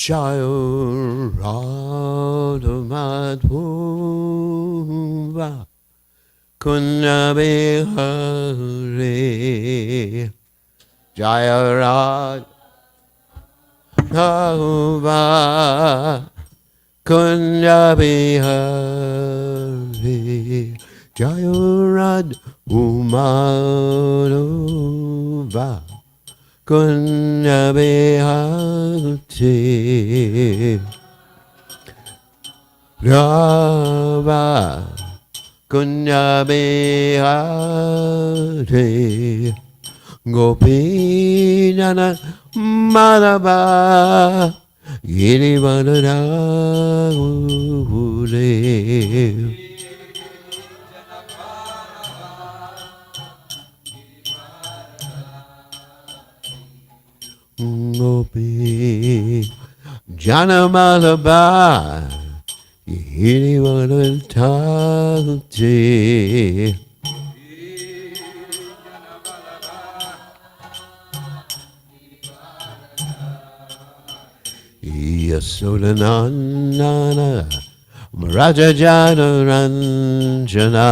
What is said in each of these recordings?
Jaya Radha Madhava Kunja Bihari Jaya Radha Kunja Bihari Jaya Radha Madhava Kunja Bihari Rava Kunja Bihari Gopi Jana Madhava Girivardhana Gopi Jana Madhava Girivardhana Yasodanandana Raja Jana Ranjana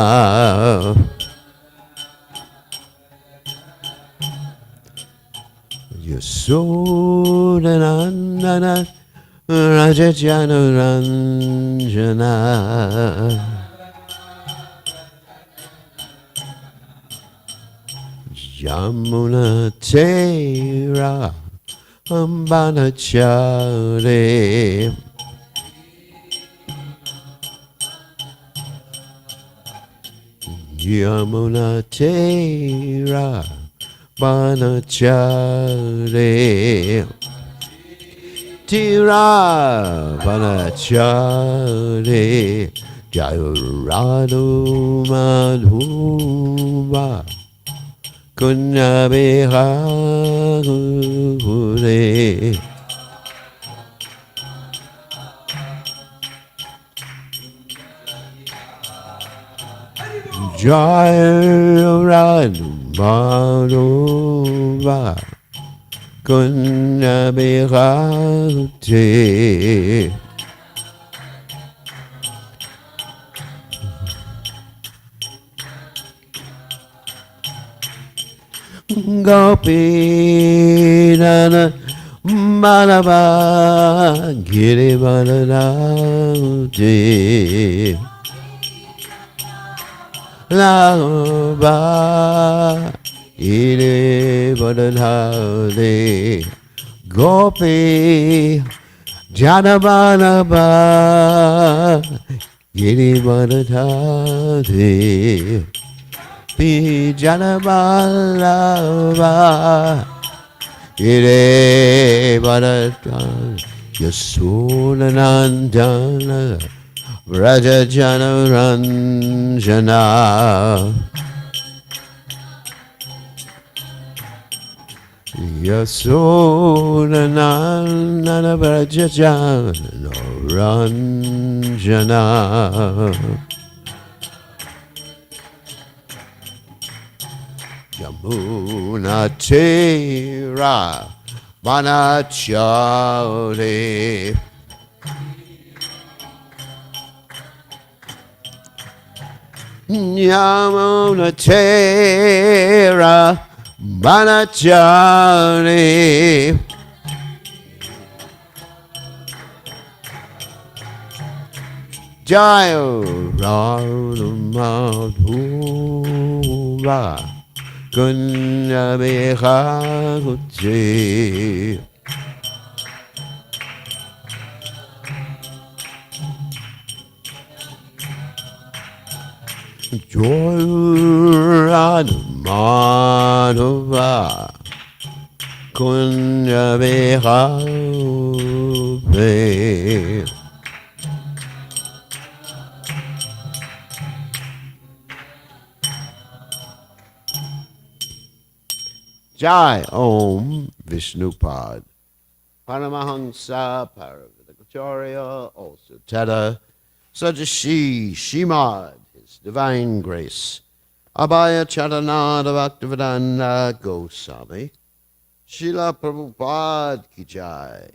Yasodanandana Raja Jana Ranjana Yamuna Tera Ambanachare Yamuna Tera Banachare Tira Banachare Jaya Radha Madhava Kunja Bihari Jaya Radha Madhava Kunja Bihari Gopi Nana Madhava Girivardhana Lava Girivardhana Gopi Jana Madhava Girivardhana Jana Madhava Girivardhana Yasodanandana Raja Jana Ranjana Yasodanandana Raja Jana Ranjana Yamuna Tera Banachare Yamuna Tera Banachare Jaya Radha Madhava Kunja Bihari Jaya Madhava Kunja Bihari Jai Om Vishnupad Paramahansa Paravidagacharya also Tada Sajashi Shimad His Divine Grace Abhaya Charanada Bhaktivedanta Goswami Srila Prabhupada Ki Jai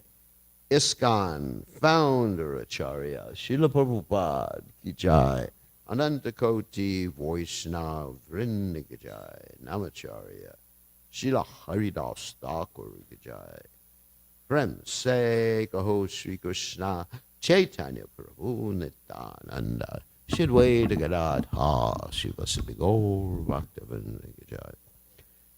ISKCON founder Acharya Srila Prabhupada ki jai. Anantakoti Vaishnav Vrinda ki jai. Namacharya Srila Haridas Thakur ki jai. Prem se kaho Sri Krishna Chaitanya Prabhu Nityananda Shidwaita Gadadha Shivasati Gaur Bhaktivinoda ki jai.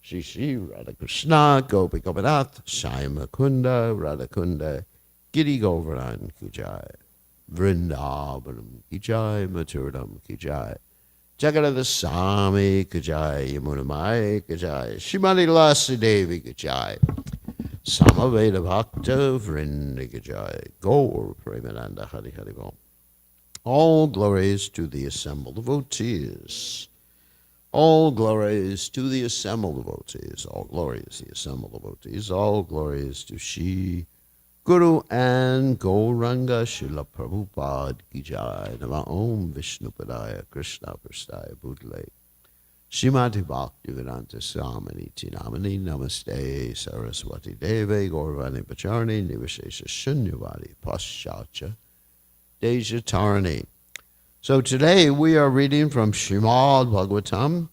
Shri Shri Radha Krishna Gopi Gopinath Shyamakunda Kunda Radha Kunda Giri Govardhan ki jai. Vrindavanam ki jai, Maturam ki jai. Jagadava Swami ki jai, Yamunamai ki jai. Shrimati Lasi Devi ki jai. Samaveda Bhakta Vrinda ki jai. Gaur Premananda Hari Hari Bom. All glories to the assembled devotees. All glories to the assembled devotees. All glories to the assembled devotees. All glories to Shri Guru and Gauranga Srila Prabhupada ki jai. Nama Om Vishnupadaya Krishna Prastaya Bhutale Srimati Bhaktivedanta Swamini Namani Namaste Saraswati Deve Gauravani Pacharni Nivashesha Shunyavadi Paschatcha Deja Tarani. So today we are reading from Srimad Bhagavatam,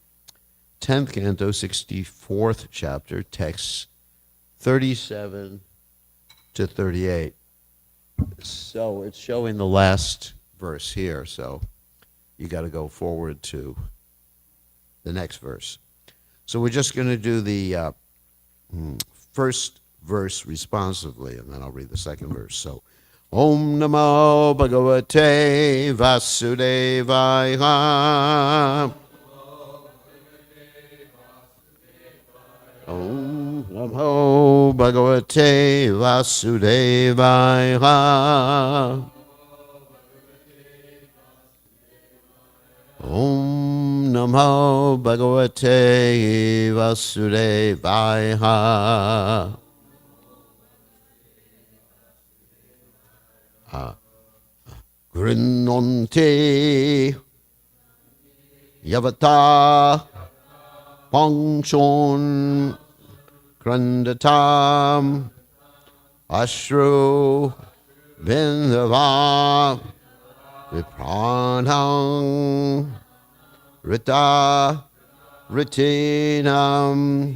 10th canto, 64th chapter, texts 37 to 38. So it's showing the last verse here, so you got to go forward to the next verse. So we're just going to do the first verse responsively, and then I'll read the second verse. So, Om Namo Bhagavate Vasudevaya. Om Namo Bhagavate Vasudevaya. Om Namo Bhagavate Vasudevaya. Grinonte Yavata Pangchon Krandatam Ashru Vindava Vipranang Rita Ritinam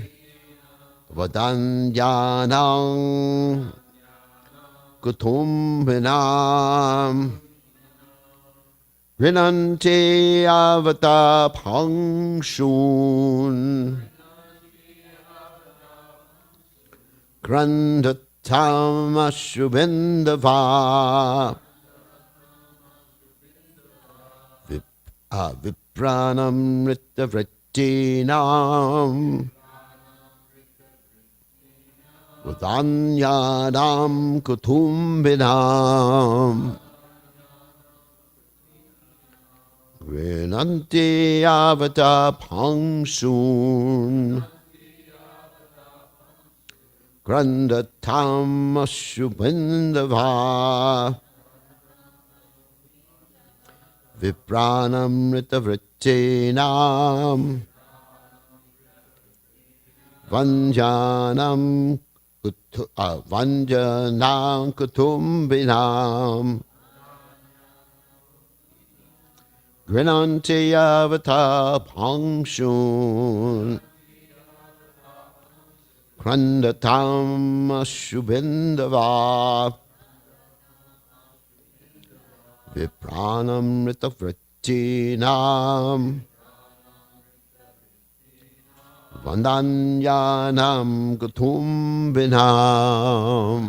Vadanyanam Kutumbinam Rinante Avata Pangshun Grandatam Ashubindava Vipranam Rita Vritinam Vadanyanam Kutumbinam Grinanti Avata Pangsun Grandatam Ashubindava Vipranam Ritavritinam Vanjanam Kutumbinam Grinanti Avata Pangshun Krandatam Ashubindava Vipranam Ritavritinam Vandanyanam Kutumbinam.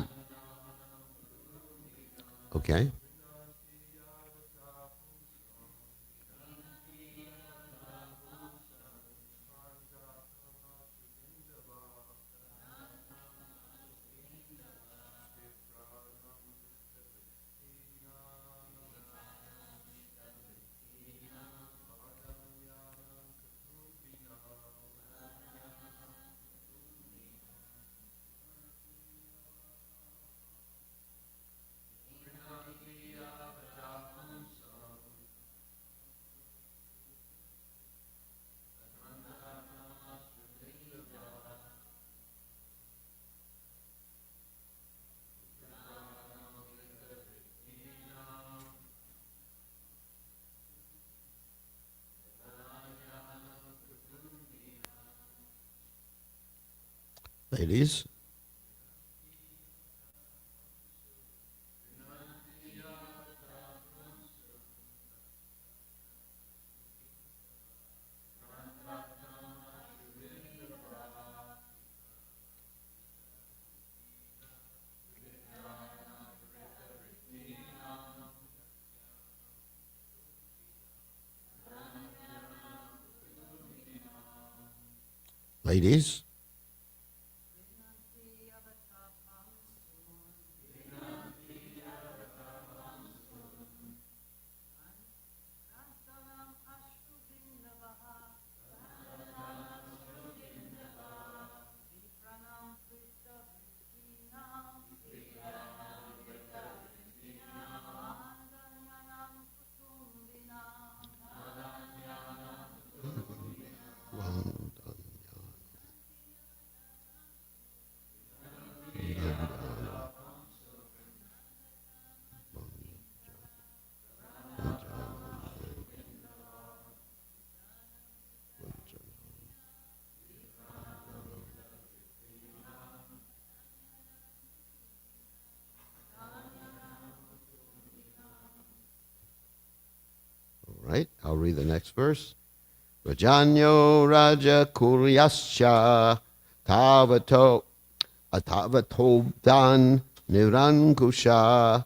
Okay. Ladies. Ladies. Right, I'll read the next verse. Rajanyo Raja Kuryascha Tavato Atavatobdan Nirankusha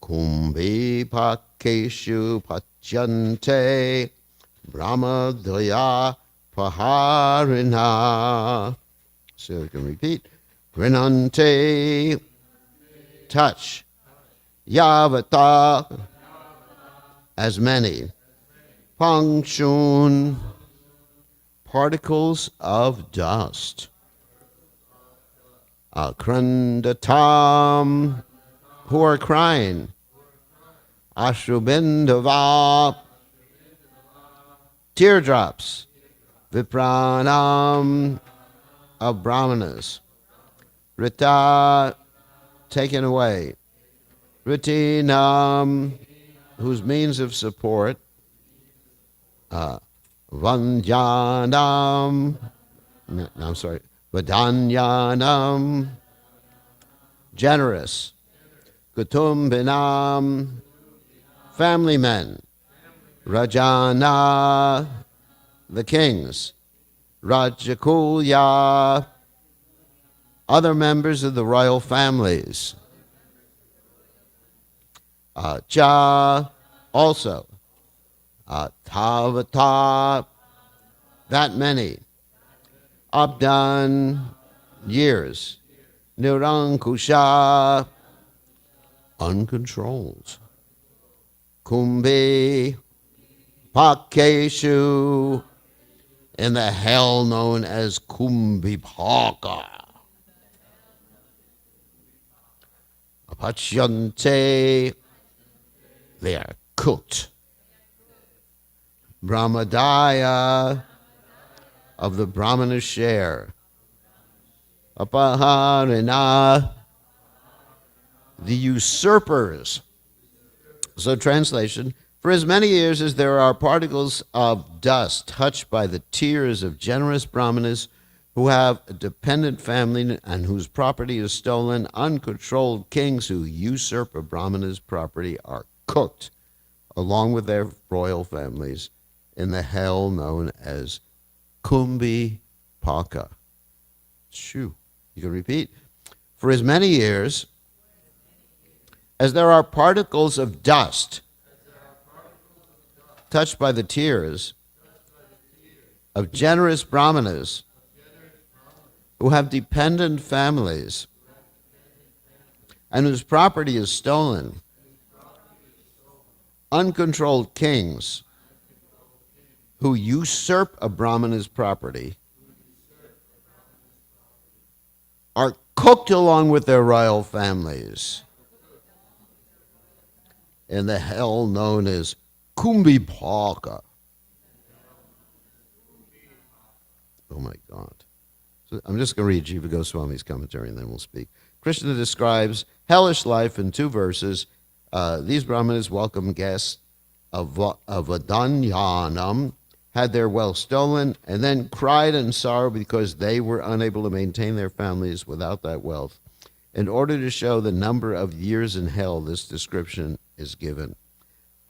Kumbhi Pakeshu Pachante Brahmadaya Paharina. So we can repeat. Grinante, touch. Yavata, as many. Pangshun, particles of dust. Akrandatam, who are crying. Ashrubindava, teardrops. Vipranam, of brahmanas. Rita, taken away. Ritinam, whose means of support. Vanjanam, no, I'm sorry, Vadanyanam, generous. Kutumbinam, family men. Rajana, the kings. Rajakulya, other members of the royal families. Cha, also. Tavata, that many. Abdan, years. Nirankusha, uncontrolled. Kumbhi, Pakeshu, in the hell known as Kumbhipaka. Apachyante, they are cooked. Brahmadaya, of the Brahmana share. Apaharina, the usurpers. So translation, for as many years as there are particles of dust touched by the tears of generous Brahmanas who have a dependent family and whose property is stolen, uncontrolled kings who usurp a Brahmana's property are cooked along with their royal families in the hell known as Kumbhipaka. Shoo. You can repeat. For as many years as there are particles of dust touched by the tears of generous Brahmanas who have dependent families and whose property is stolen, uncontrolled kings who usurp a Brahmana's property are cooked along with their royal families in the hell known as Kumbhipaka. Oh my God. So I'm just going to read Jiva Goswami's commentary and then we'll speak. Krishna describes hellish life in 2 verses. These Brahmanas welcome guests of Vadanyanam, had their wealth stolen, and then cried in sorrow because they were unable to maintain their families without that wealth. In order to show the number of years in hell, this description is given.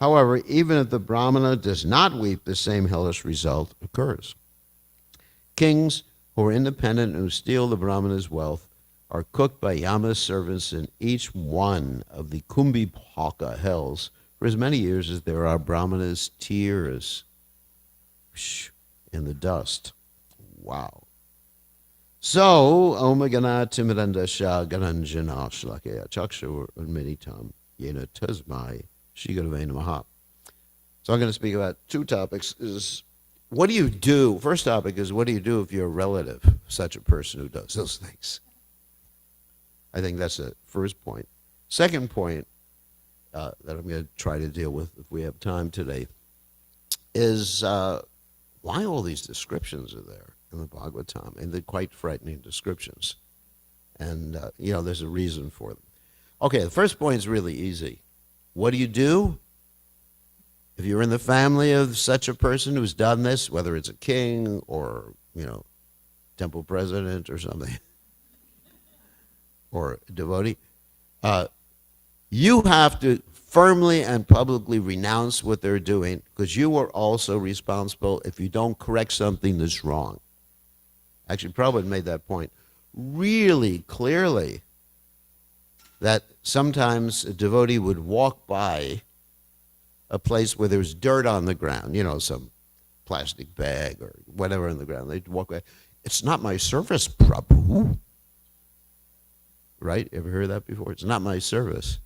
However, even if the Brahmana does not weep, the same hellish result occurs. Kings who are independent and who steal the Brahmana's wealth are cooked by Yama's servants in each one of the Kumbhipaka hells for as many years as there are Brahmana's tears in the dust. Wow. So, Om Gana Timidandasha Gananjana Shlakaya Chakshur Unminitam Yena Tasmai Shigaravena Maha. So I'm going to speak about two topics. What do you do? First topic is, what do you do if you're a relative of such a person who does those things? I think that's the first point. Second point that I'm going to try to deal with if we have time today is why all these descriptions are there in the Bhagavatam, and they're quite frightening descriptions. And, there's a reason for them. Okay, the first point is really easy. What do you do if you're in the family of such a person who's done this, whether it's a king or, temple president or something, or a devotee? You have to firmly and publicly renounce what they're doing, because you are also responsible if you don't correct something that's wrong. Actually, Prabhupada made that point really clearly, that sometimes a devotee would walk by a place where there's dirt on the ground, some plastic bag or whatever on the ground. They'd walk by. It's not my service, Prabhu. Right? Ever heard that before? It's not my service.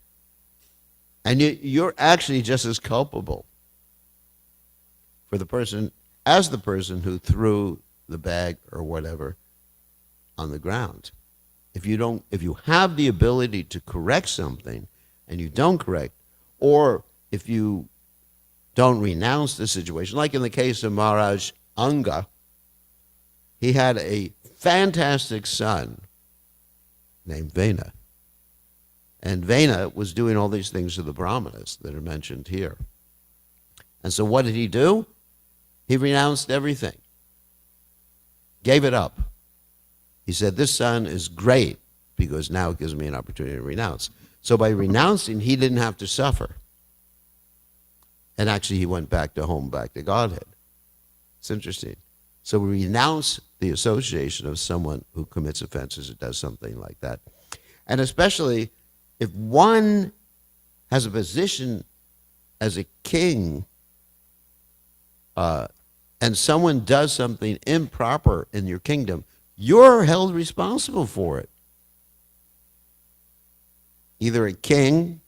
And you're actually just as culpable for the person as the person who threw the bag or whatever on the ground. If you have the ability to correct something and you don't correct, or if you don't renounce the situation, like in the case of Maharaj Anga, he had a fantastic son named Vena. And Vena was doing all these things to the Brahmanas that are mentioned here. And so what did he do? He renounced everything. Gave it up. He said, this son is great because now it gives me an opportunity to renounce. So by renouncing, he didn't have to suffer. And actually he went back to home, back to Godhead. It's interesting. So we renounce the association of someone who commits offenses or does something like that. And especially if one has a position as a king and someone does something improper in your kingdom, you're held responsible for it. Either a king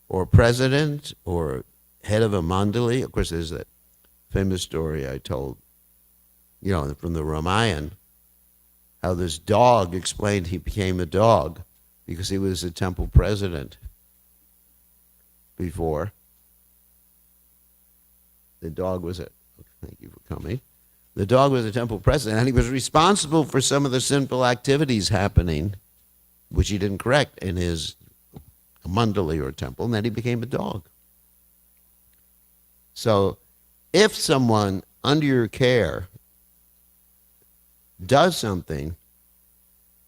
or a president or head of a mandali. Of course, there's that famous story I told, from the Ramayana, how this dog explained he became a dog because he was a temple president before. The dog was thank you for coming. The dog was a temple president, and he was responsible for some of the sinful activities happening, which he didn't correct in his mandali or temple, and then he became a dog. So if someone under your care does something,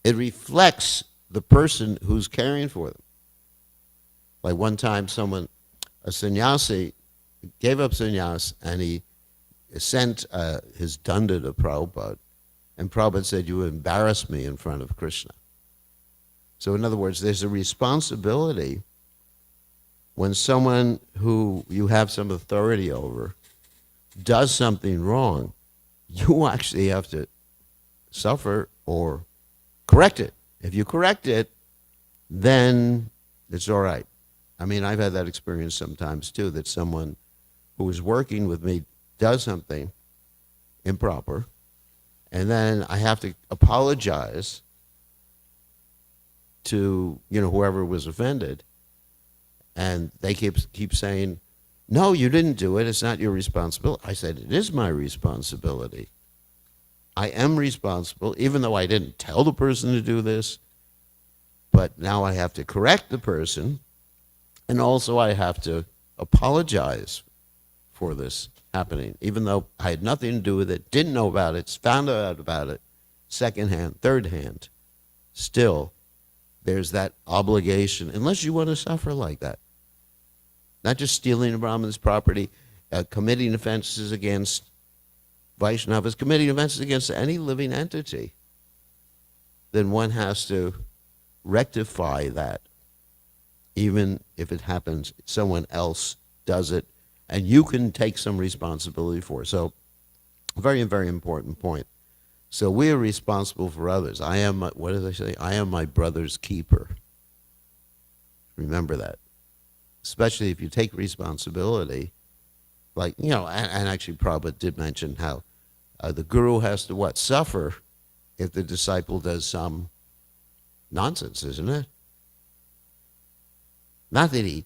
it reflects the person who's caring for them. Like one time a sannyasi, gave up sannyas, and he sent his danda to Prabhupada, and Prabhupada said, you embarrass me in front of Krishna. So in other words, there's a responsibility when someone who you have some authority over does something wrong, you actually have to suffer or correct it. If you correct it, then it's all right. I mean, I've had that experience sometimes too, that someone who is working with me does something improper, and then I have to apologize to, whoever was offended, and they keep saying, no, you didn't do it, it's not your responsibility. I said, it is my responsibility. I am responsible, even though I didn't tell the person to do this, but now I have to correct the person, and also I have to apologize for this happening, even though I had nothing to do with it, didn't know about it, found out about it, second hand, third hand. Still, there's that obligation, unless you want to suffer like that. Not just stealing a Brahman's property, committing offenses against Vaishnavas, committing offenses against any living entity. Then one has to rectify that, even if it happens, someone else does it, and you can take some responsibility for it. So, very, very important point. So we are responsible for others. I am, what did I say? I am my brother's keeper. Remember that. Especially if you take responsibility, like, you know, and actually Prabhupada did mention how the guru has to what? Suffer if the disciple does some nonsense, isn't it? Not that he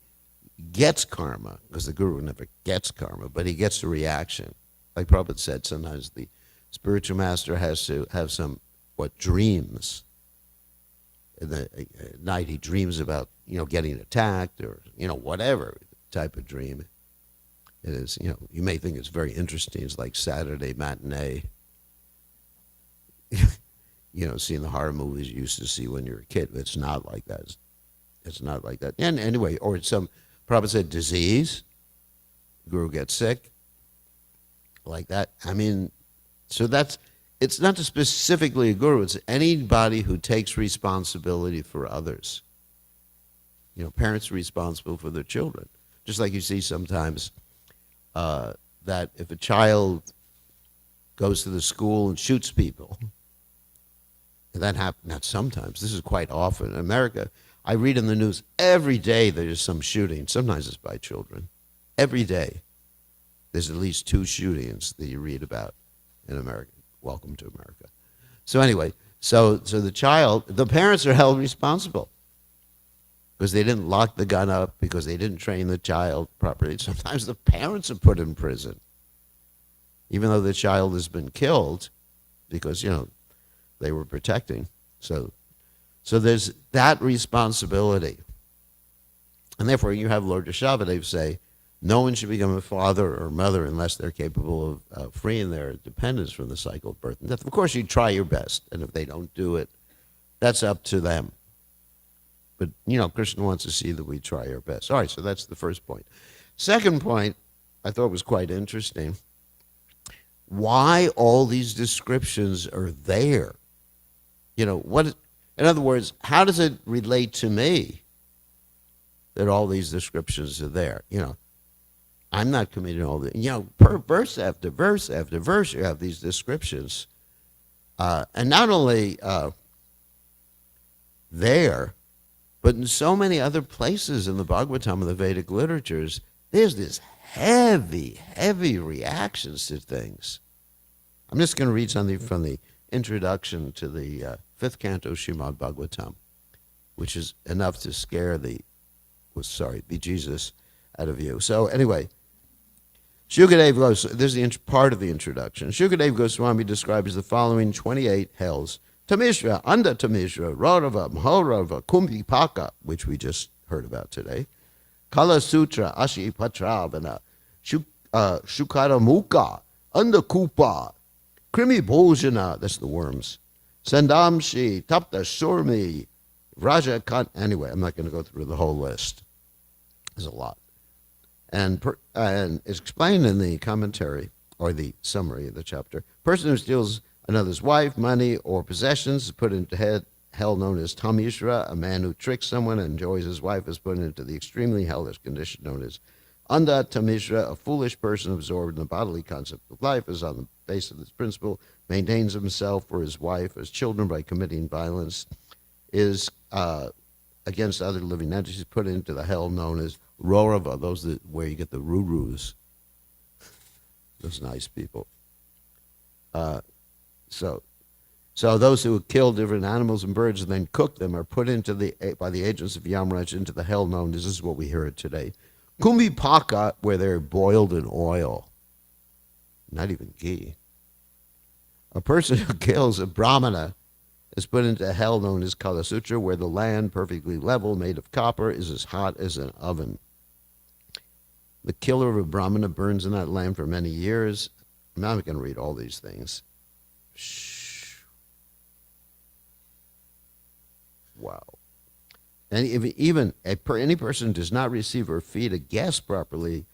gets karma, because the guru never gets karma, but he gets a reaction. Like Prabhupada said, sometimes the spiritual master has to have some, dreams. In the night he dreams about, getting attacked or, whatever type of dream it is. You may think it's very interesting. It's like Saturday matinee. Seeing the horror movies you used to see when you were a kid. It's not like that. It's not like that. And anyway, or some, Prabhupada said, disease. The guru gets sick. Like that. I mean, so it's not specifically a guru. It's anybody who takes responsibility for others. Parents are responsible for their children. Just like you see sometimes that if a child goes to the school and shoots people, that happens, not sometimes, this is quite often. In America, I read in the news every day there's some shooting. Sometimes it's by children. Every day there's at least 2 shootings that you read about in America. Welcome to America. So anyway, so the parents are held responsible because they didn't lock the gun up, because they didn't train the child properly. Sometimes the parents are put in prison, even though the child has been killed because, they were protecting. So there's that responsibility. And therefore you have Lord Dashavadeva say, no one should become a father or mother unless they're capable of freeing their dependents from the cycle of birth and death. Of course, you try your best, and if they don't do it, that's up to them. But, Krishna wants to see that we try our best. All right, so that's the first point. Second point, I thought was quite interesting. Why all these descriptions are there? In other words, how does it relate to me that all these descriptions are there? I'm not committing all the, verse after verse after verse, you have these descriptions. And not only there, but in so many other places in the Bhagavatam and the Vedic literatures, there's this heavy, heavy reactions to things. I'm just going to read something from the introduction to the 5th canto Srimad Bhagavatam, which is enough to scare the Jesus out of you. So anyway, Shukadeva Goswami, this is part of the introduction. Shukadeva Goswami describes the following 28 hells: Tamishra, Anda Tamishra, Raurava, Mahorava, Kumbhipaka, which we just heard about today, Kala Sutra, Ashi Patravana, Shukaramuka, Andakupa, Krimi Bhojana, that's the worms, Sandamshi, Tapta Shurmi, Raja Kant. Anyway, I'm not going to go through the whole list. There's a lot. And it's explained in the commentary, or the summary of the chapter. Person who steals another's wife, money, or possessions is put into hell known as Tamishra. A man who tricks someone and enjoys his wife is put into the extremely hellish condition known as Anda Tamishra. A foolish person absorbed in the bodily concept of life is on the basis of this principle, maintains himself or his wife as children by committing violence, is against other living entities, put into the hell known as Raurava, those where you get the Rurus, those nice people. So those who kill different animals and birds and then cook them are put into by the agents of Yamaraj into the hell known, this is what we heard today, Kumbhipaka, where they're boiled in oil, not even ghee. A person who kills a brahmana is put into hell known as Kala Sutra, where the land, perfectly level, made of copper, is as hot as an oven. The killer of a Brahmana burns in that land for many years. I'm not going to read all these things. Shh. Wow. And even any person does not receive or feed a guest properly,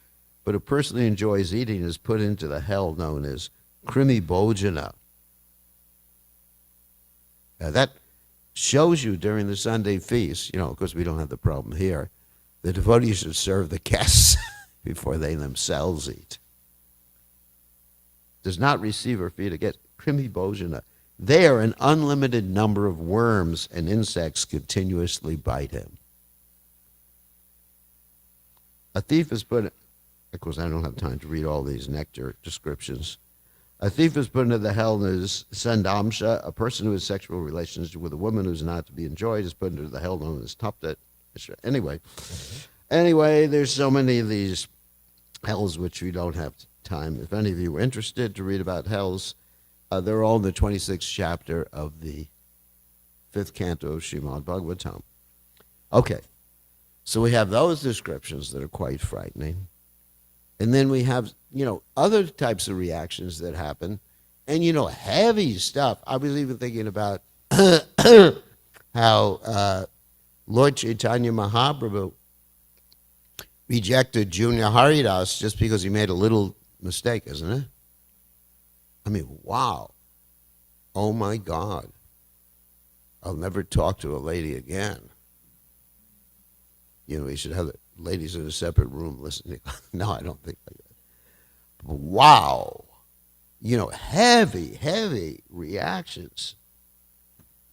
but a person who enjoys eating is put into the hell known as Krimi Bhojana. Now that shows you during the Sunday feast, of course we don't have the problem here, the devotees should serve the guests before they themselves eat. Does not receive or feed a guest. Krimi Bhojana. There, an unlimited number of worms and insects continuously bite him. A thief is put, of course I don't have time to read all these nectar descriptions. A thief is put into the hell known as Sandamsha. A person who has sexual relations with a woman who is not to be enjoyed is put into the hell known as Taptat. Anyway, there's so many of these hells which we don't have time. If any of you are interested to read about hells, they're all in the 26th chapter of the 5th canto of Srimad Bhagavatam. Okay, so we have those descriptions that are quite frightening. And then we have, other types of reactions that happen. And, heavy stuff. I was even thinking about how Lord Chaitanya Mahaprabhu rejected Junior Haridas just because he made a little mistake, isn't it? I mean, wow. Oh, my God. I'll never talk to a lady again. We should have the ladies in a separate room listening. No, I don't think like that. But wow. Heavy reactions.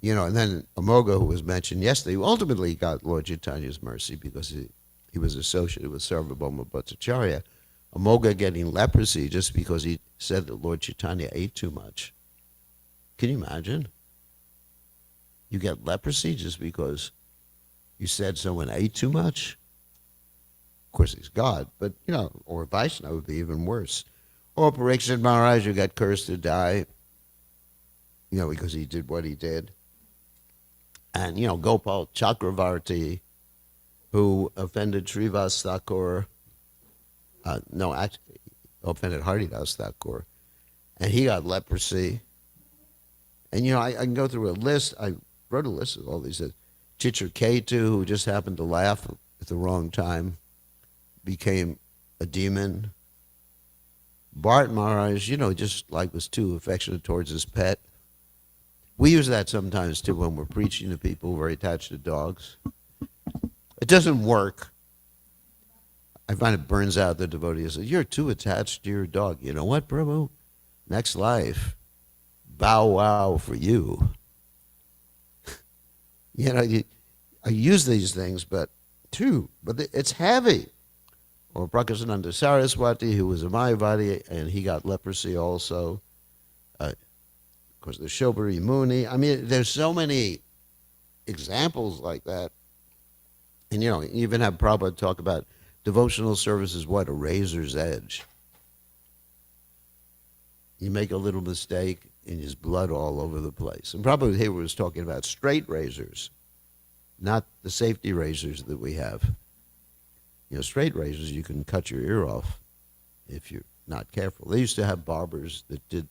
And then Amoga, who was mentioned yesterday, who ultimately got Lord Chaitanya's mercy because he was associated with Sarvabhauma Bhattacharya. Amoga getting leprosy just because he said that Lord Chaitanya ate too much. Can you imagine? You get leprosy just because you said someone ate too much? Of course, he's God, but, or Vaishnava would be even worse. Or Parikshit Maharaj, who got cursed to die, because he did what he did. And, Gopal Chakravarti, who offended Srivas Thakur, actually, offended Haridas Thakur, and he got leprosy. And, I can go through a list. I wrote a list of all these. Chitraketu, who just happened to laugh at the wrong time, became a demon. Bharat Maharaj, just was too affectionate towards his pet. We use that sometimes, too, when we're preaching to people who are very attached to dogs. It doesn't work. I find it burns out the devotee. Says, you're too attached to your dog. You know what, Prabhu? Next life, bow wow for you. I use these things, but it's heavy. Or Prakasananda Saraswati, who was a Mayavadi, and he got leprosy also. Of course, the Shobhari Muni. I mean, there's so many examples like that. And, you even have Prabhupada talk about devotional service is a razor's edge. You make a little mistake, and there's blood all over the place. And Prabhupada here was talking about straight razors, not the safety razors that we have. Straight razors, you can cut your ear off if you're not careful. They used to have barbers that did,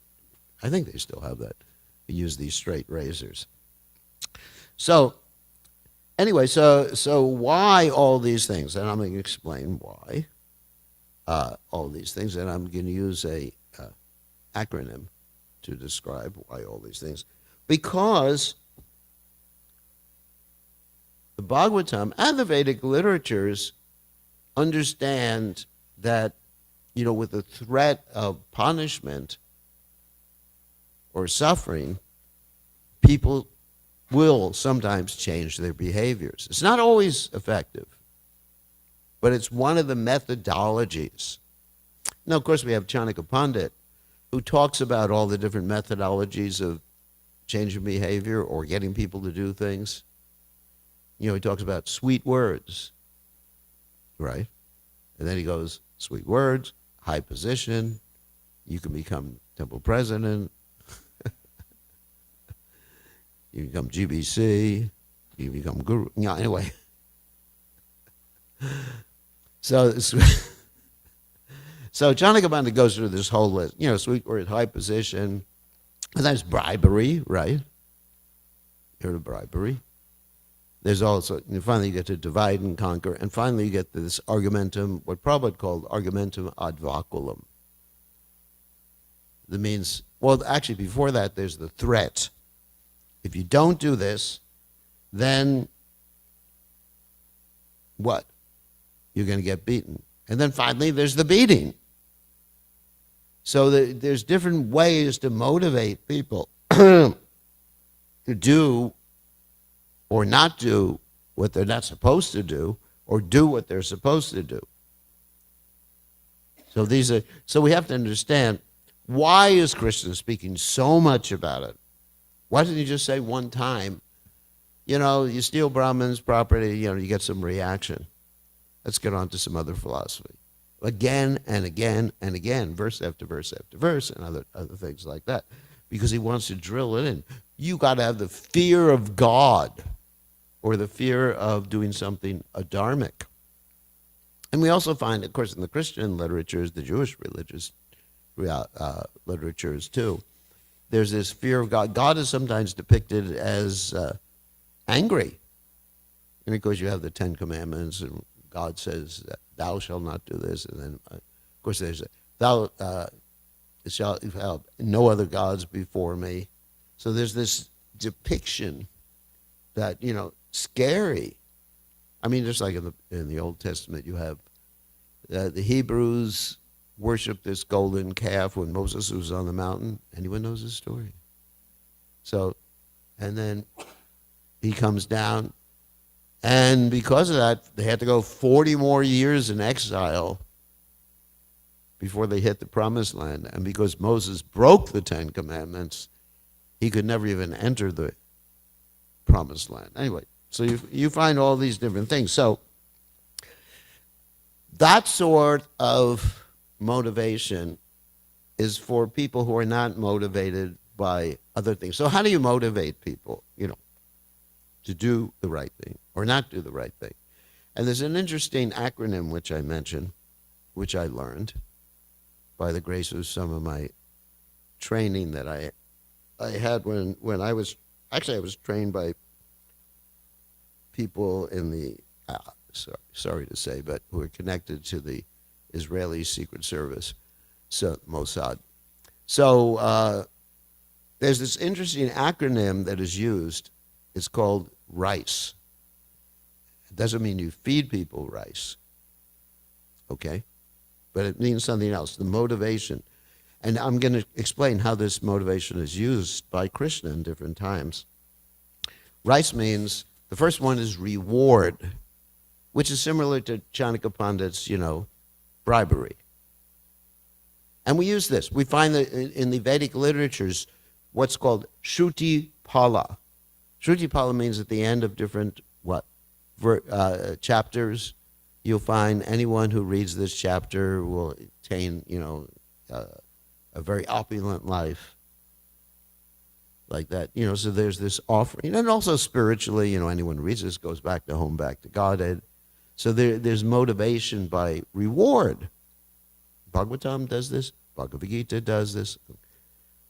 I think they still have that, who use these straight razors. So, anyway, so why all these things? And I'm going to explain why all these things, and I'm going to use a acronym to describe why all these things. Because the Bhagavatam and the Vedic literatures understand that, with the threat of punishment or suffering, people will sometimes change their behaviors. It's not always effective, but it's one of the methodologies. Now, of course, we have Chanakya Pandit, who talks about all the different methodologies of changing behavior or getting people to do things. He talks about sweet words, right? And then he goes, sweet words, high position, you can become temple president, you become GBC, you become guru. Anyway. So So Chanakapanda goes through this whole list. Sweet word, high position. And there's bribery, right? You heard of bribery. There's also, finally you get to divide and conquer, and finally you get to this argumentum, what Prabhupada called argumentum ad vaculum. That means, well, actually before that there's the threat. If you don't do this, then what? You're going to get beaten. And then finally there's the beating. So there's different ways to motivate people to do or not do what they're not supposed to do, or do what they're supposed to do. So we have to understand, why is Krishna speaking so much about it? Why didn't he just say one time, you steal Brahman's property, you get some reaction. Let's get on to some other philosophy. Again and again and again, verse after verse after verse, and other things like that. Because he wants to drill it in. You got to have the fear of God, or the fear of doing something adharmic. And we also find, of course, in the Christian literatures, the Jewish religious literatures too, there's this fear of God. God is sometimes depicted as angry. And of course you have the Ten Commandments, and God says, thou shalt not do this. And then, of course, there's, thou shalt have no other gods before me. So there's this depiction that, scary. I mean, just like in the Old Testament, you have the Hebrews worshiped this golden calf when Moses was on the mountain. Anyone knows the story? So, and then he comes down, and because of that, they had to go 40 more years in exile before they hit the Promised Land. And because Moses broke the Ten Commandments, he could never even enter the Promised Land. Anyway, so you find all these different things. So that sort of motivation is for people who are not motivated by other things. So how do you motivate people, to do the right thing or not do the right thing? And there's an interesting acronym which I mentioned, which I learned by the grace of some of my training that I had when I was trained by people in the, sorry to say, but who are connected to the Israeli Secret Service, so Mossad. So there's this interesting acronym that is used. It's called RICE. It doesn't mean you feed people rice, okay? But it means something else, the motivation. And I'm going to explain how this motivation is used by Krishna in different times. RICE means, the first one is reward, which is similar to Chanakya Pandit's, bribery. And we use this. We find that in the Vedic literatures, what's called Shruti Pala. Shruti Pala means at the end of different chapters, you'll find anyone who reads this chapter will attain, a very opulent life. Like that, so there's this offering. And also spiritually, anyone who reads this goes back to home, back to Godhead. So there's motivation by reward. Bhagavatam does this. Bhagavad Gita does this.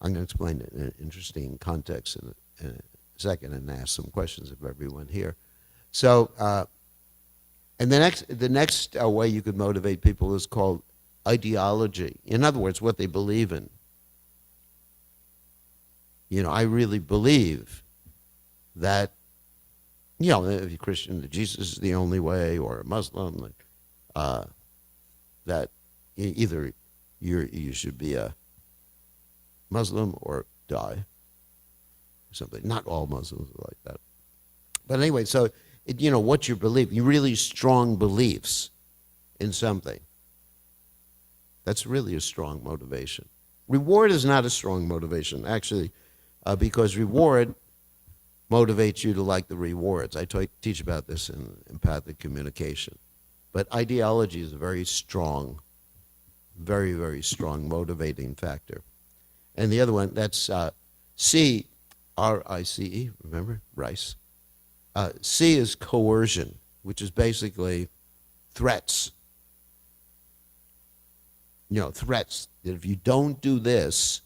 I'm going to explain it in an interesting context in a second and ask some questions of everyone here. So, and the next way you could motivate people is called ideology. In other words, what they believe in. I really believe that, if you're Christian, that Jesus is the only way, or a Muslim, that either you should be a Muslim or die, or something. Not all Muslims are like that. But anyway, so, what you believe, you really strong beliefs in something. That's really a strong motivation. Reward is not a strong motivation, actually. Because reward motivates you to like the rewards. I teach about this in empathic communication. But ideology is a very strong, very, very strong motivating factor. And the other one, that's C, R-I-C-E, remember? Rice. C is coercion, which is basically threats. threats that if you don't do this,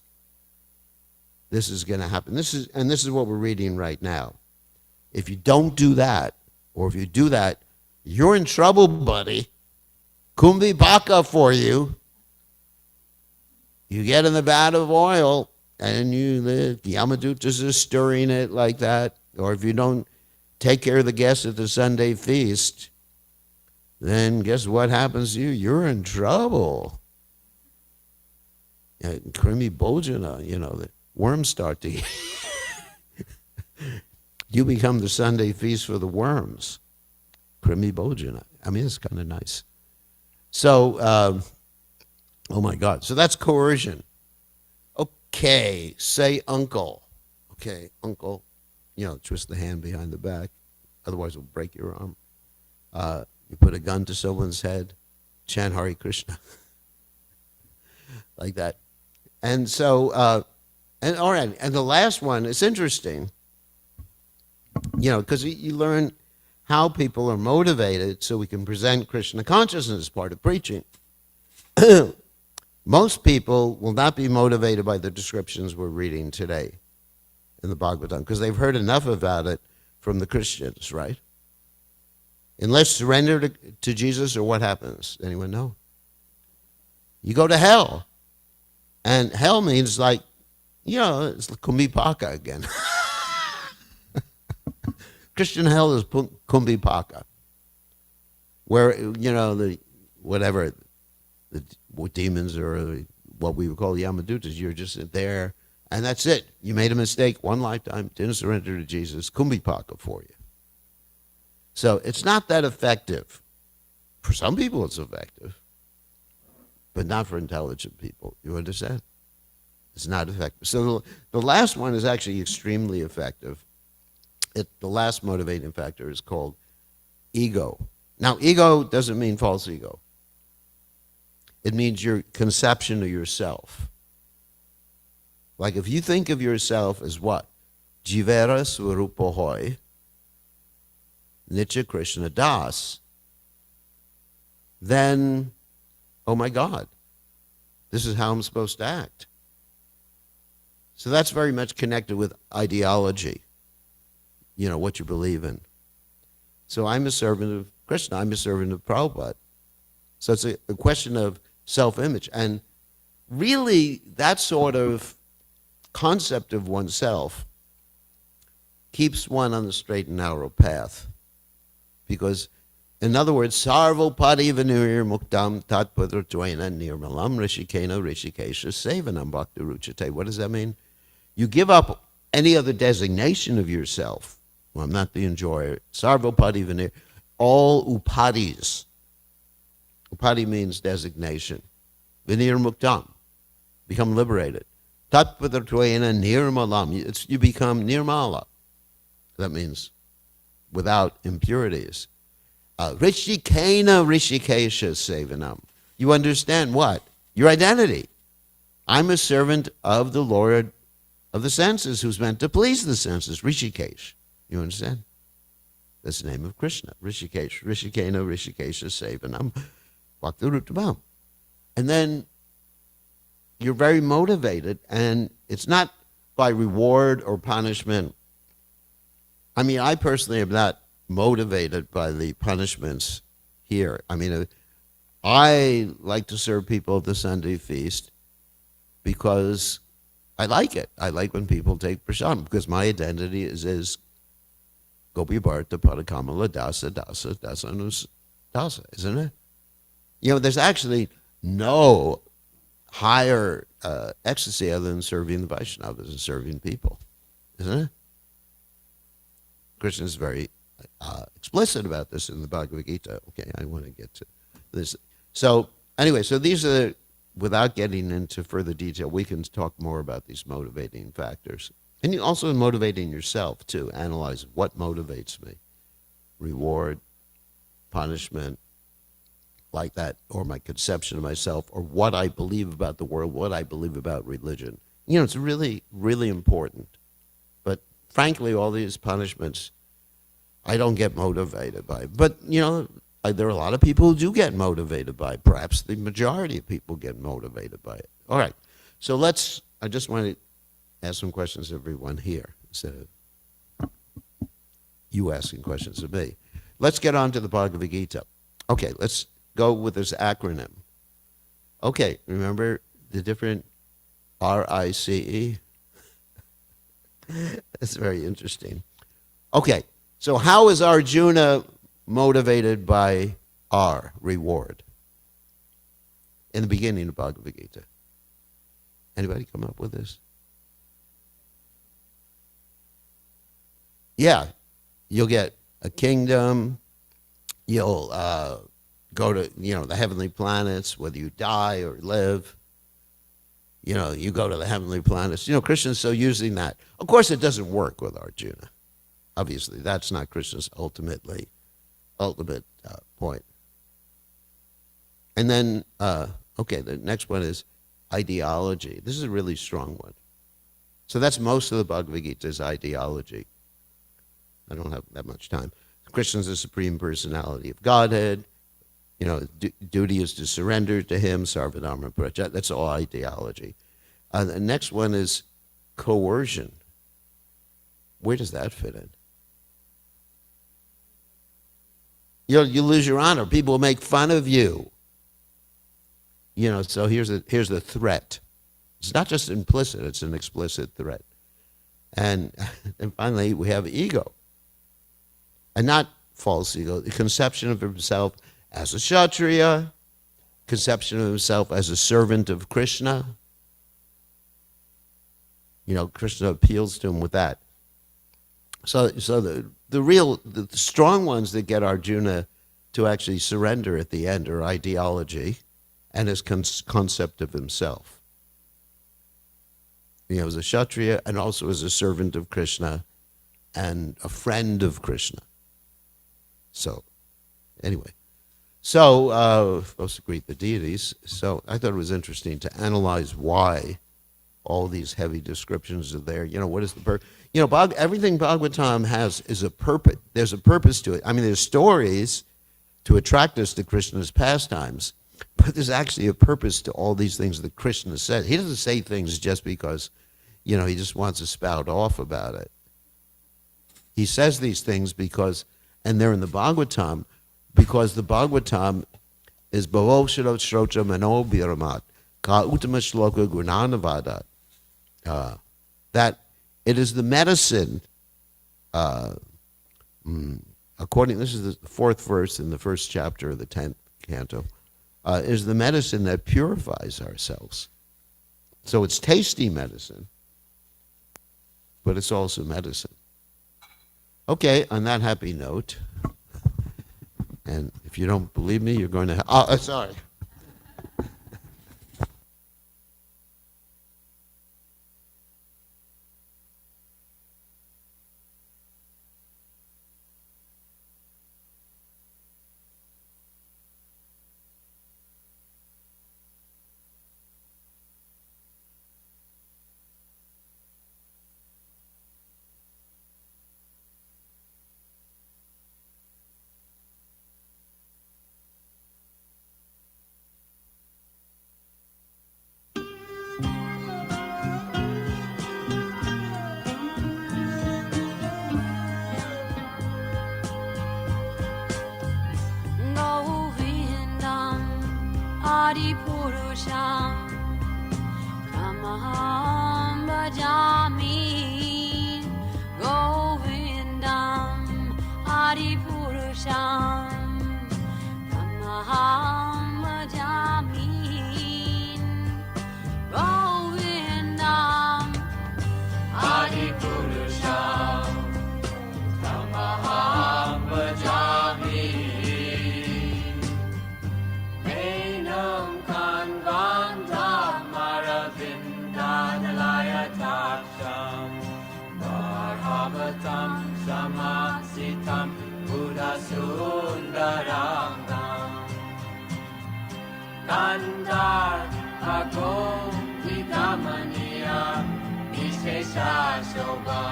this is going to happen. This is what we're reading right now. If you don't do that, or if you do that, you're in trouble, buddy. Kumbhi baka for you. You get in the vat of oil, and the Yamadutas are stirring it like that. Or if you don't take care of the guests at the Sunday feast, then guess what happens to you? You're in trouble. Krimi bojana, the worms start to eat. You become the Sunday feast for the worms. Krimi bojana. I mean, it's kind of nice. So, oh my God. So that's coercion. Okay, say uncle. Okay, uncle. Twist the hand behind the back. Otherwise, it'll break your arm. You put a gun to someone's head. Chant Hare Krishna. Like that. And so, and all right. And the last one, it's interesting. Because you learn how people are motivated so we can present Krishna consciousness as part of preaching. Most people will not be motivated by the descriptions we're reading today in the Bhagavatam because they've heard enough about it from the Christians, right? Unless surrender to Jesus, or what happens? Anyone know? You go to hell. And hell means it's kumbhipaka again. Christian hell is kumbhipaka, where the demons or what we would call Yamadutas, you're just there, and that's it. You made a mistake one lifetime, didn't surrender to Jesus, kumbhipaka for you. So it's not that effective. For some people, it's effective, but not for intelligent people. You understand? It's not effective. So the last one is actually extremely effective. The last motivating factor is called ego. Now, ego doesn't mean false ego. It means your conception of yourself. Like if you think of yourself as what? Jivera Swarupa Hoy, Nitya Krishna Das, then, oh my God, this is how I'm supposed to act. So that's very much connected with ideology. What you believe in. So I'm a servant of Krishna. I'm a servant of Prabhupada. So it's a question of self-image. And really, that sort of concept of oneself keeps one on the straight and narrow path. Because, in other words, sarvo parivanir muktam tatpadratvena nirmalam rishikena rishikesha sevanam bhakti ruchate. What does that mean? You give up any other designation of yourself. Well, I'm not the enjoyer. Sarvo parivanir. All upadis. Upadi means designation. Vinir muktam. Become liberated. Tatpadratvena nirmalam. You become nirmala. That means without impurities. Rishikena rishikesha sevanam. You understand what? Your identity. I'm a servant of the Lord of the senses who's meant to please the senses. Rishikesh. You understand? That's the name of Krishna. Rishikesh. Rishikena rishikesha sevanam. Bhakti rutabam. And then you're very motivated, and it's not by reward or punishment. I mean, I personally am not motivated by the punishments here. I mean, I like to serve people at the Sunday feast because I like it. I like when people take prasadam because my identity is Gopi Bharta Padakamala Dasa Dasa Dasanus Dasa, isn't it? There's actually no higher ecstasy other than serving the Vaishnavas and serving people, isn't it? Krishna is very explicit about this in the Bhagavad Gita. Okay, I want to get to this. So anyway, so these are, without getting into further detail, we can talk more about these motivating factors. And you also motivating yourself too. Analyze what motivates me. Reward, punishment, like that, or my conception of myself, or what I believe about the world, what I believe about religion. It's really, really important. But frankly, all these punishments, I don't get motivated by. But, there are a lot of people who do get motivated by it. Perhaps the majority of people get motivated by it. All right. So I just want to ask some questions to everyone here instead of you asking questions of me. Let's get on to the Bhagavad Gita. Okay, let's go with this acronym. Okay, remember the different RICE? That's very interesting. Okay, so how is Arjuna motivated by R, reward? In the beginning of Bhagavad Gita. Anybody come up with this? Yeah, you'll get a kingdom, you'll go to, the heavenly planets, whether you die or live. You go to the heavenly planets. Krishna's so using that. Of course, it doesn't work with Arjuna. Obviously, that's not Krishna's ultimate point. And then, the next one is ideology. This is a really strong one. So that's most of the Bhagavad Gita's ideology. I don't have that much time. Krishna's the Supreme Personality of Godhead. Duty is to surrender to him, sarvadharma praja. That's all ideology. The next one is coercion. Where does that fit in? You lose your honor. People will make fun of you. So here's the threat. It's not just implicit, it's an explicit threat. And finally, we have ego. And not false ego, the conception of himself as a Kshatriya, conception of himself as a servant of Krishna. Krishna appeals to him with that. So the strong ones that get Arjuna to actually surrender at the end are ideology and his concept of himself. As a Kshatriya and also as a servant of Krishna and a friend of Krishna. So, anyway. Supposed to greet the deities. So I thought it was interesting to analyze why all these heavy descriptions are there. What is the purpose? Everything Bhagavatam has is a purpose. There's a purpose to it. I mean, there's stories to attract us to Krishna's pastimes, but there's actually a purpose to all these things that Krishna said. He doesn't say things just because, he just wants to spout off about it. He says these things because, and they're in the Bhagavatam, because the Bhagavatam is Bhavo Shrotra Mano Bhiramat Ka Uttama Shloka Gunanavadat. That it is the medicine, this is the fourth verse in the first chapter of the 10th canto, is the medicine that purifies ourselves. So it's tasty medicine, but it's also medicine. Okay, on that happy note, and if you don't believe me, you're going to... sorry. Purusham Tamaham Bhajami Govindam Adi Purusham Tamaham Bhajami Govindam Adi Purusham Tamaham Bhajami Samasitam Buddha Sundarangam Kandar Agom Vidamaniya Vishesha Shobha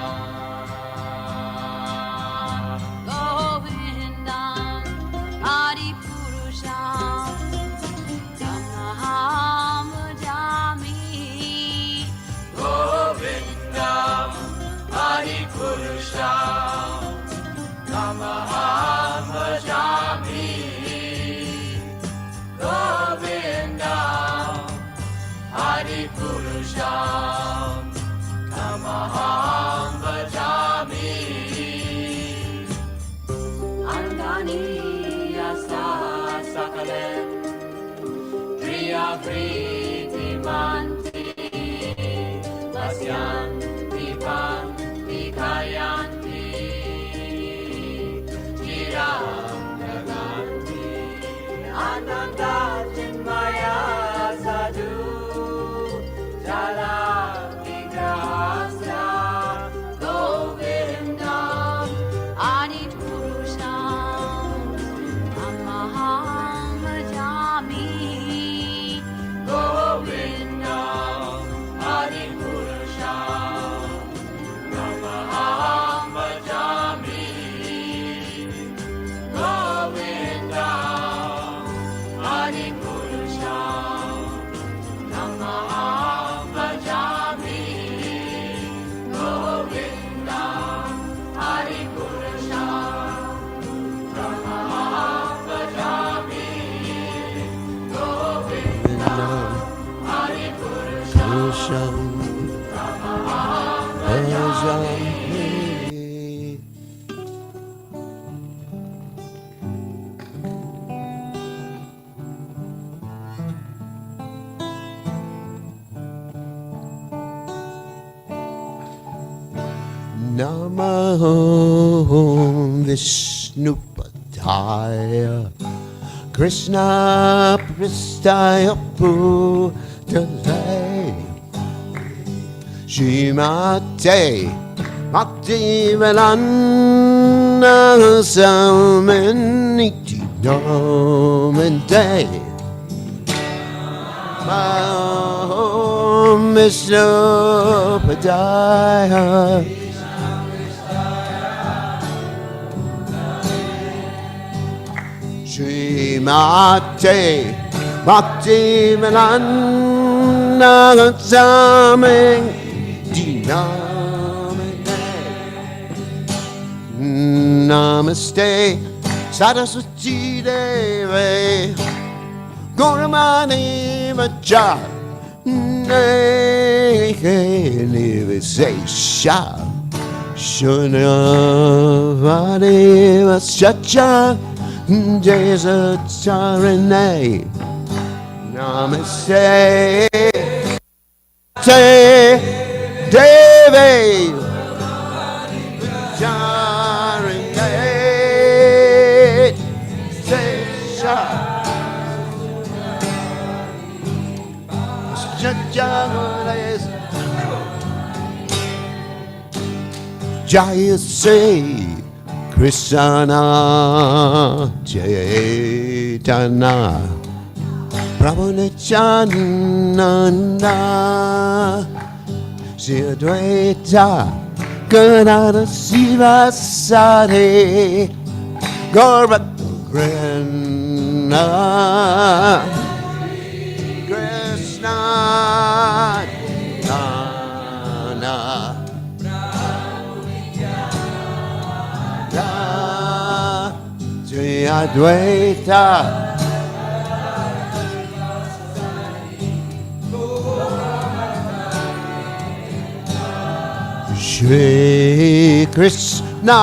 Govindam Adi Adipurusham Namaham Bhajami Andani Yasa Sakale Priya Priti Manti Vasyanti Panti Kayanti Chiram Naganti Ananda Chinmaya Sadhu Jala Vigrahasya Govindam Adipurusham Namaham Bhajami Govindam Adipurusham Namaham Bhajami Govindam Adipurusham Namaham Bhajami Govindam Adipurusham Namaham Bhajami Govindam Purusham Bhajami. Namo Vishnupadaya Krishna Pristaya Bhutale Shrimate Bhaktivedanta Samaniti Namante Namo Vishnupadaya Shrimate Bhaktivedanta Samaniti Namante Namaste Saraswati Deve Gauramani Vacha Nivesesha Shunavani Vasacha Jayasacharane Namaste Te Devi Charane Sesha Jaya Sri Krishna Chaitanya Prabhu Nityananda Shri Advaita Gadadhara Sivasari Gaura Krishna Nana Sri Advaita Shri Krishna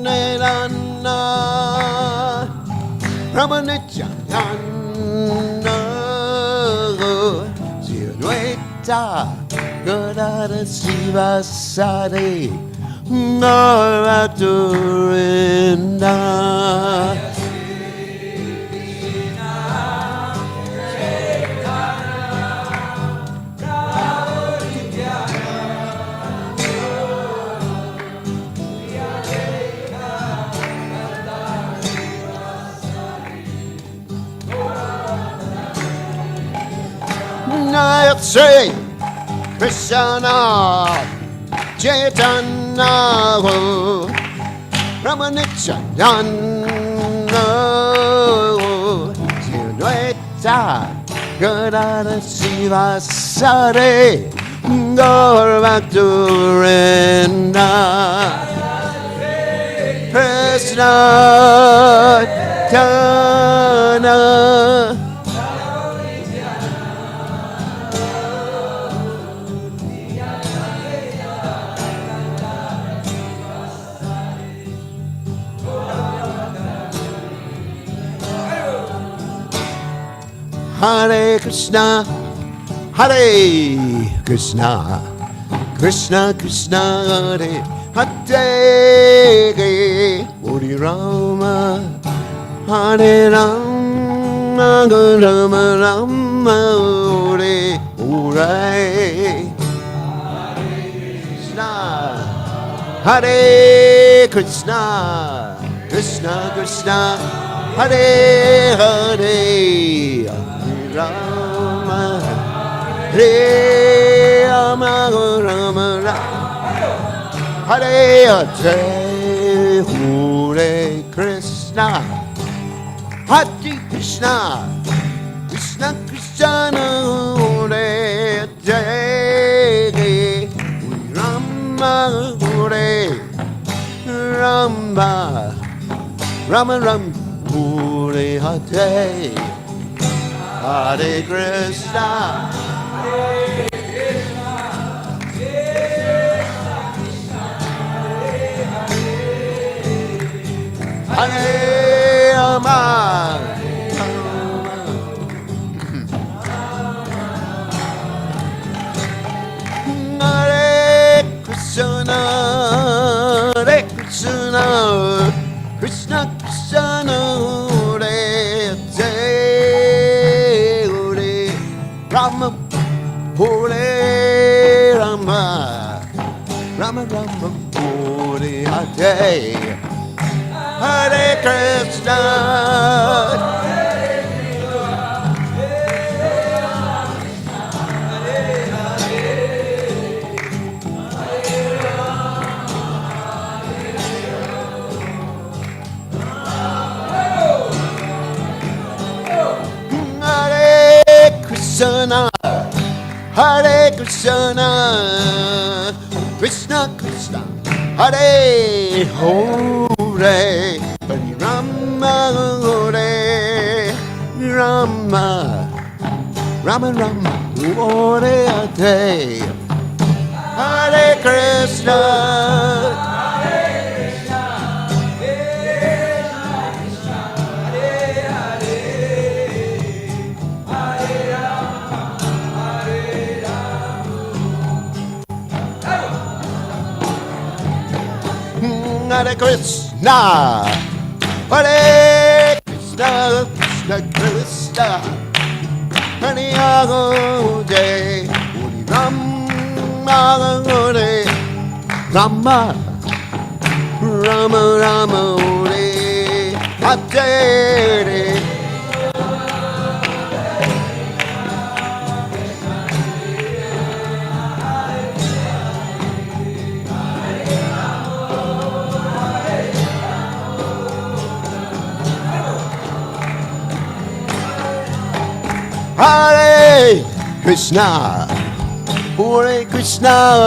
Nirana Ramanityananda Sri Advaita Gadadhara Sivasari Naraturinda Sri Krishna Chaitanya Ramanityananda Sri Advaita Gadadhara Sivasari Gaurabhakturinda Krishna Chaitanya Hare Krishna, Hare Krishna, Krishna Krishna, Hare Hare, Hare Rama, Hare Rama, Rama Rama, Hare Hare. Hare Krishna, Krishna Krishna, Hare Hare, Hare Rama, Hare Rama, Rama Rama, Hare Hare, Hare Krishna, Hare Krishna, Krishna Krishna, Hare Hare, Rama, Hare Rama, Rama Ram, Hare Hare, Hare Krishna, Hare Rama, Hare Krishna, Hare Krishna, Krishna Krishna, Hare Hare, Hare Rama, Hare Rama, Rama Rama, Hare Hare, Hare Krishna. Krishna, Hare Krishna, Krishna Krishna, Hare Hare, Hare Rama, Hare Rama, Rama Rama, Hare Hare, Hare Krishna. Hare Krishna, Hare Krishna, Krishna Krishna, Hare Hare, Hare Rama, Hare Rama, Rama Rama, Hare Hare. Hare Krishna, Hare Krishna,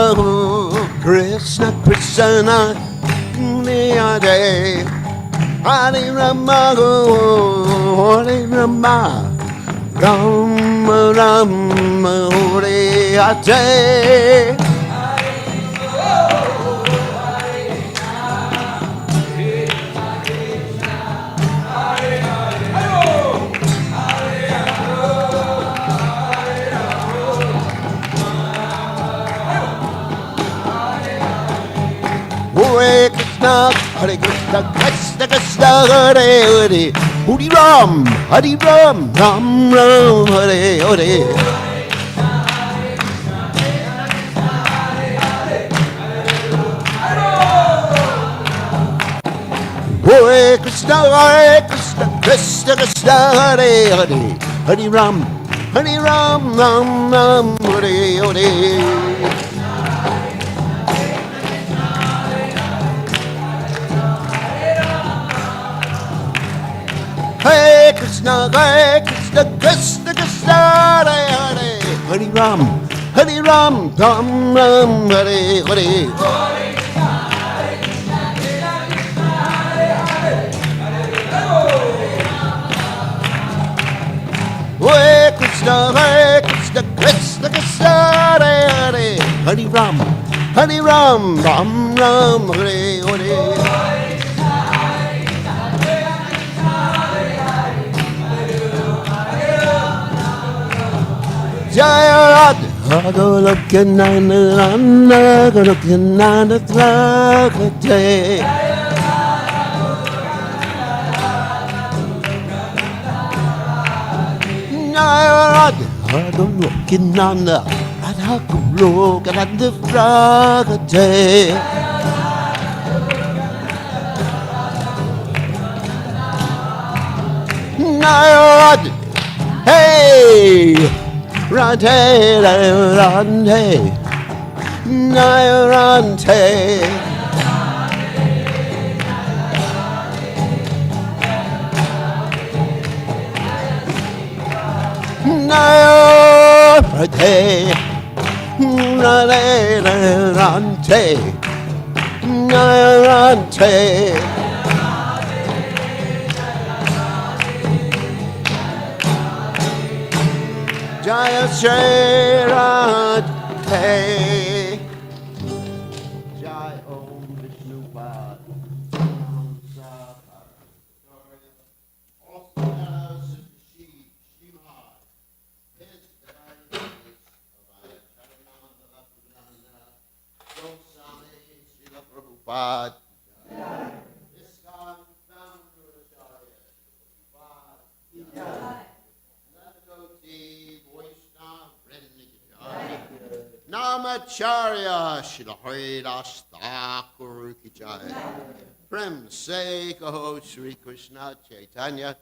Krishna Krishna, Hare Hare, Hare Rama, Hare Rama, Rama Rama, Hare Hare. Hare Krishna, Hare Krishna, Krishna Krishna, Hare Hare, Hare Ram, Ram Ram, Hare Hare. Hare Krishna, Krishna Krishna, Hare Hare, Hare Ram, Ram Ram, Hare Hare. Hare Krishna, Krishna Krishna, Hare Hare, Hare Ram, Ram Ram, Hare Hare. Hare Krishna, Krishna Krishna, Hare Hare, Hare Ram, Ram Ram, Hare Hare. Jaya Radha Golokananda Golokananda Trakate. Jaya Radha Golokananda Radha Golokananda Trakate. Jaya Radha. Hey! Rante, rante, rante. Rante, rante, rante. Jaya Shri Radhe. Jai Om Vishnu Pad. Also as she Shimad. His Goswami, Srila Prabhupada. ISKCON founder Acharya Prabhupada. Namacharya Shilahridas Thakur Ki Jai. Prem Se Kaho Sri Krishna Chaitanya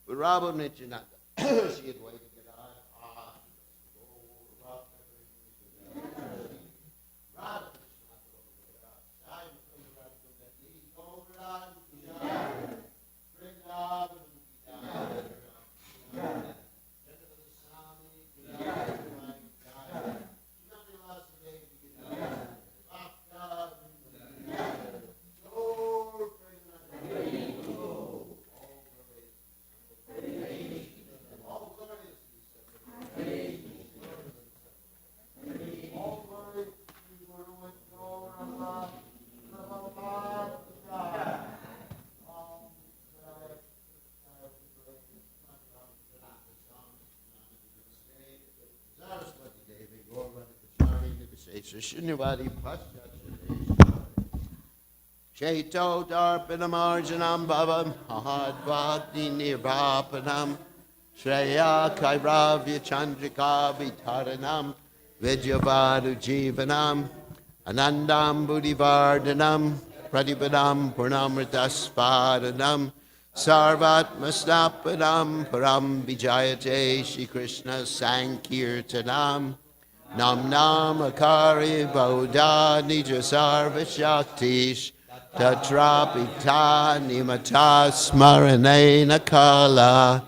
Virabu Nityananda. She had waited to get out. Shunyavadi Cheto Darpinamarjanam Bhavam Mahadvakti Nirvapanam Shreya Kairavya Chandrika Vitaranam Vidyavadu Jivanam Anandam Buddhivardhanam Pradipadam Purnamritaspadanam Sarvatmasnapadam Param Vijayate Shri Krishna Sankirtanam Nam Nam Akari Bauda Nija Sarva Shaktish Tatrapita Nimata Smaranena Kala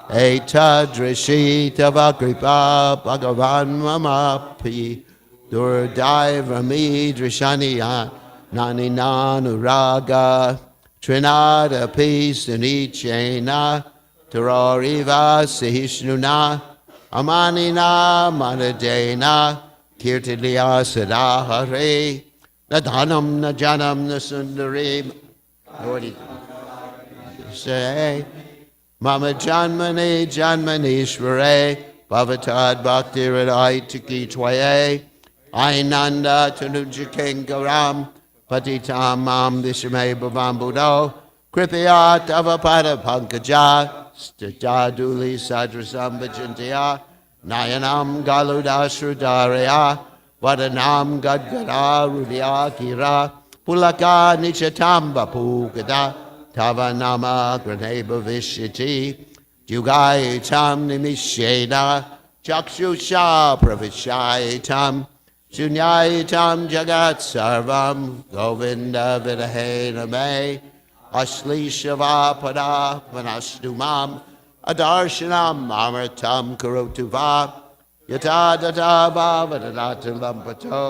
Etadrishita Vakripa Bhagavan Mamapi Durdaivrami Drishaniya Nani Nanuraga Trinada Pisanichena Tarariva Sahishnuna Amanina Manadena Kirtiliya Sadahare Nadanam Najanam Nasundarim. What do you say? Mama Janmani Janmanishvare Bhavatad Bhakti Radhaitiki Twaye Ainanda Tanujakengaram Patitam Mam Vishame Bhavam Buddho Kripayat Avapada Pankaja Stajaduli Sadrasam Vajantiya Nayanam Galuda Srudaraya Vadanam Gadgada Rudya Kira Pulaka Nichatamba Pugada Tavanama Graneba Vishyati Jugaitam Nimishena Chakshusha Pravishaitam Sunyaitam Jagat Sarvam Govinda Vidahena Me Ashli Shavapada Manastumam Adarshanam Amritam Karotuva Yata Data Bhavadata Lampato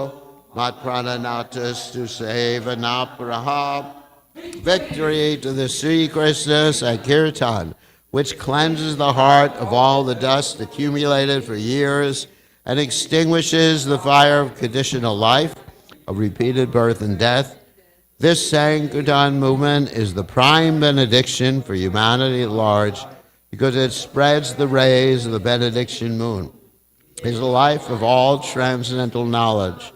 Matprananatas to save an Abraham. Victory to the Sri Krishna Sankirtan, which cleanses the heart of all the dust accumulated for years and extinguishes the fire of conditional life, of repeated birth and death. This Sankirtan movement is the prime benediction for humanity at large because it spreads the rays of the benediction moon. is the life of all transcendental knowledge.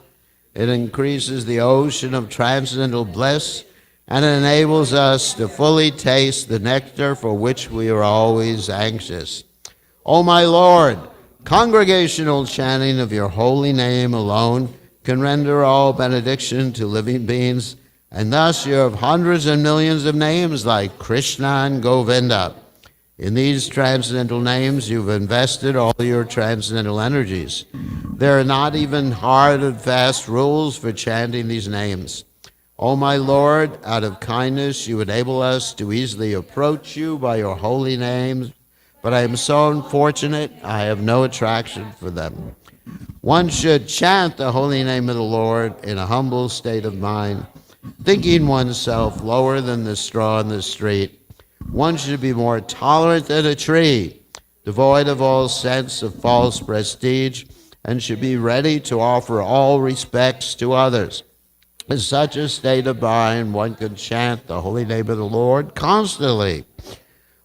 It increases the ocean of transcendental bliss, and it enables us to fully taste the nectar for which we are always anxious. O my Lord, congregational chanting of your holy name alone can render all benediction to living beings, and thus you have hundreds and millions of names like Krishna and Govinda. In these transcendental names, you've invested all your transcendental energies. There are not even hard and fast rules for chanting these names. O my Lord, out of kindness, you enable us to easily approach you by your holy names, but I am so unfortunate I have no attraction for them. One should chant the holy name of the Lord in a humble state of mind, thinking oneself lower than the straw in the street. One should be more tolerant than a tree, devoid of all sense of false prestige, and should be ready to offer all respects to others. In such a state of mind, one can chant the holy name of the Lord constantly.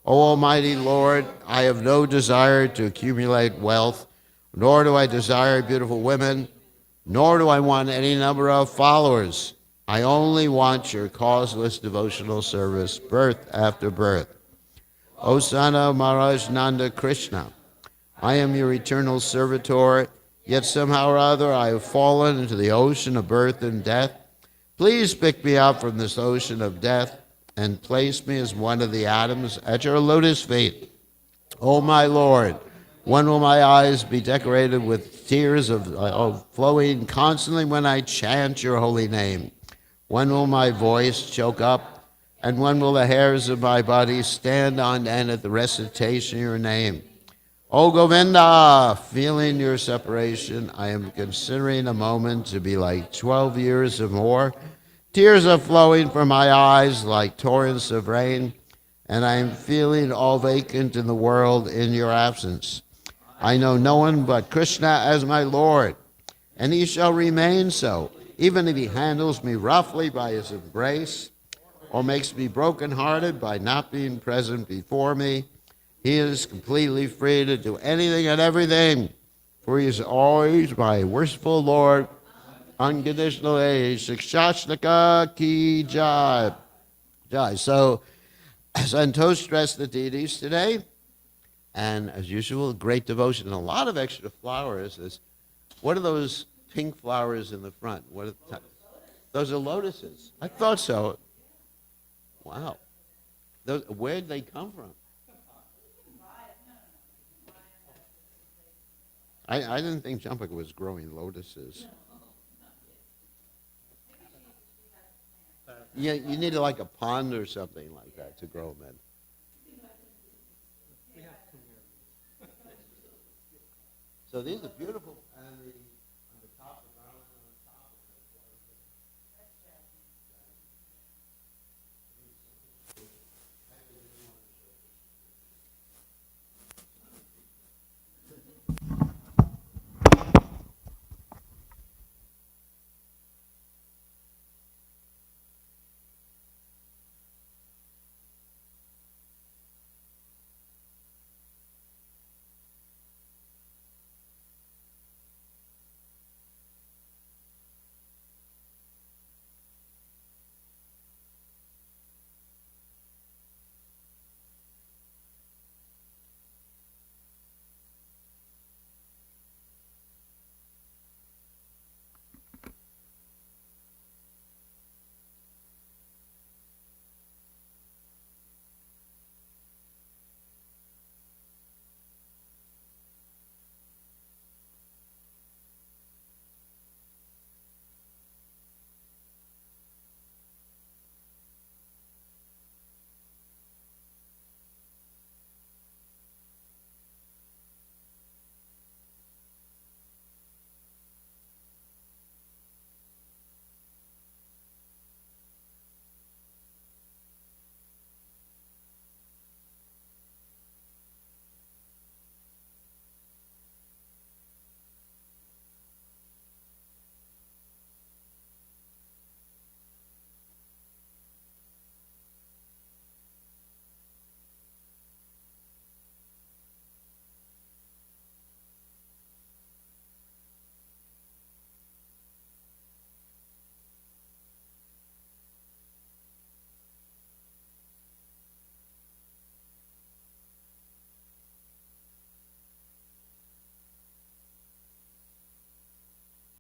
O Almighty Lord, I have no desire to accumulate wealth, nor do I desire beautiful women, nor do I want any number of followers. I only want your causeless devotional service, birth after birth. O son of Maharaj Nanda Krishna, I am your eternal servitor, yet somehow or other I have fallen into the ocean of birth and death. Please pick me up from this ocean of death and place me as one of the atoms at your lotus feet. O my Lord, when will my eyes be decorated with tears of flowing constantly when I chant your holy name? When will my voice choke up? And when will the hairs of my body stand on end at the recitation of your name? O Govinda, feeling your separation, I am considering a moment to be like 12 years or more. Tears are flowing from my eyes like torrents of rain, and I am feeling all vacant in the world in your absence. I know no one but Krishna as my Lord, and he shall remain so, even if he handles me roughly by his embrace, or makes me broken-hearted by not being present before me. He is completely free to do anything and everything, for he is always my worshipful Lord, unconditionally. Shikshashtaka ki jai. Jai. So, Santosh stressed the deities today, and as usual, great devotion and a lot of extra flowers. What are those pink flowers in the front? Those are lotuses. I thought so. Wow. Where did they come from? I didn't think Champaka was growing lotuses. Yeah, you needed like a pond or something like that to grow them in. So these are beautiful.